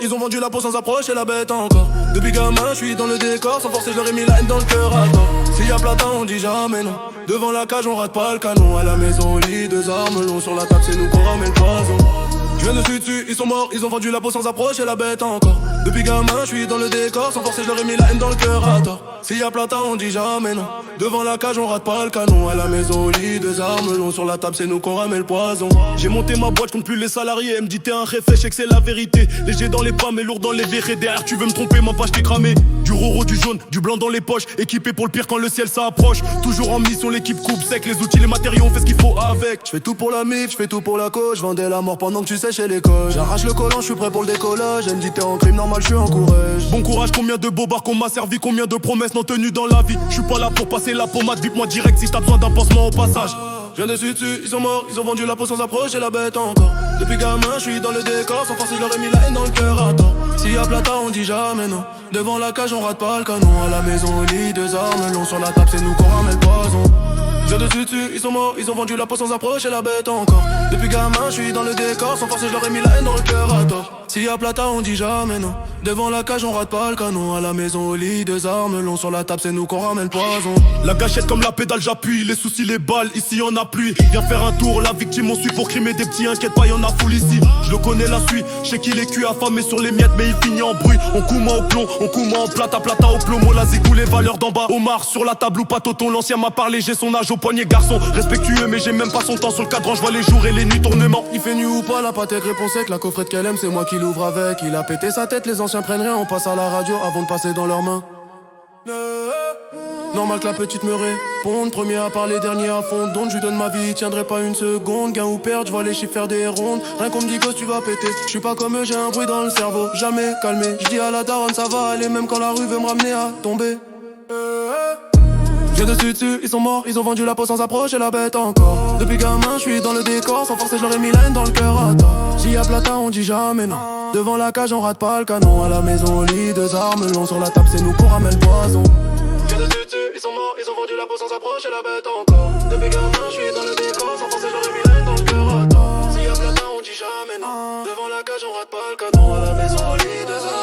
ils ont vendu la peau sans approcher la bête encore. Depuis gamin, je suis dans le décor, sans forcer, je leur ai mis la haine dans le cœur à tort. S'il y a platin, on dit jamais non. Devant la cage, on rate pas le canon. À la maison, au lit, 2 armes longs. Sur la table, c'est nous qu'on ramène le poison. Je viens dessus, ils sont morts, ils ont vendu la peau sans approcher la bête encore. Depuis gamin, je suis dans le décor, sans forcer, je leur ai mis la haine dans le cœur à tort. S'il y a platin, on dit jamais non. Devant la cage, on rate pas le canon. À la maison, au lit, 2 armes longs. Sur la table, c'est nous qu'on ramène le poison. J'ai monté ma boîte, je compte plus les salariés. Elle me dit t'es un réfé, je sais que c'est la vérité. Léger dans les pas, mais lourd dans les verrés. Derrière, tu veux me tromper, moi pas, je t'ai cramé. Du roro, du jaune, du blanc dans les poches. Équipé pour le pire quand le ciel s'approche. Toujours en mission, l'équipe coupe sec. Les outils, les matériaux, on fait ce qu'il faut avec. Je fais tout pour la mif, je fais tout pour la cause. Je vendais la mort pendant que tu séchais l'école. J'arrache le collant, je suis prêt pour le décollage. Elle me dit t'es en crime, normal, je suis en courage. Bon courage, combien de bobards qu'on m'a servi, combien de promesses non tenues dans la vie. Je suis pas là pour passer la pommade, vite moi direct si t'as besoin d'un pansement au passage. Je viens dessus, ils sont morts, ils ont vendu la peau sans approcher la bête encore. Depuis gamin, je suis dans le décor, sans forcer, je leur ai mis la haine dans le cœur à tort. S'il y a platin, on dit jamais non. Devant la cage, on rate pas le canon. À la maison, au lit, 2 armes longs. Sur la table, c'est nous qu'on ramène le poison. Je viens dessus, ils sont morts, ils ont vendu la peau sans approcher la bête encore. Depuis gamin, je suis dans le décor, sans forcer, je leur ai mis la haine dans le cœur à tort. S'il y a platin, on dit jamais non. Devant la cage, on rate pas le canon. À la maison, au lit, 2 armes longs. Sur la table, c'est nous qu'on ramène le poison. La gâchette comme la pédale, j'appuie. Les soucis, les balles, ici y'en a pluie. Viens faire un tour, la victime, on suit pour crimer des petits. Inquiète pas, y'en a full ici. Je le connais la suite, je sais qu'il est cuit affamé sur les miettes, mais il finit en bruit. On coud moi au plomb, on coud moi en plata au plomo. La zigou, les valeurs d'en bas. Omar sur la table ou pas tonton. L'ancien m'a parlé, j'ai son âge au poignet, garçon. Respectueux, mais j'ai même pas son temps sur le cadran. Je vois les jours et les nuits tournement. Il fait nuit ou pas, la patek réponse sec. La coffrette qu'elle aime, c'est moi qui l'ouvre avec. Il a pété sa tête, les anciens prennent rien. On passe à la radio avant de passer dans leurs mains. Normal que la petite me réponde. Premier à parler, dernier à fond. Donc je lui donne ma vie, tiendrai pas une seconde. Gain ou perdre, je vois les chiffres faire des rondes. Rien qu'on me dit gosse, tu vas péter. Je suis pas comme eux, j'ai un bruit dans le cerveau. Jamais calmé, je dis à la daronne ça va aller. Même quand la rue veut me ramener à tomber. J'ai dessus, ils sont morts, ils ont vendu la peau sans approcher la bête encore. Depuis gamin, je suis dans le décor, sans forcer, je leur ai mis la haine dans le cœur à tort. S'il y a platin, on dit jamais non. Devant la cage, on rate pas le canon. À la maison, au lit, 2 armes longs. Sur la table, c'est nous qu'on ramène le poison. J'ai dessus, ils sont morts, ils ont vendu la peau sans approcher la bête encore. Depuis gamin, je suis dans le décor, sans forcer, je leur ai mis la haine dans le cœur à tort. S'il y a platin, on dit jamais non. Devant la cage, on rate pas le canon. À la maison, au lit, 2 armes.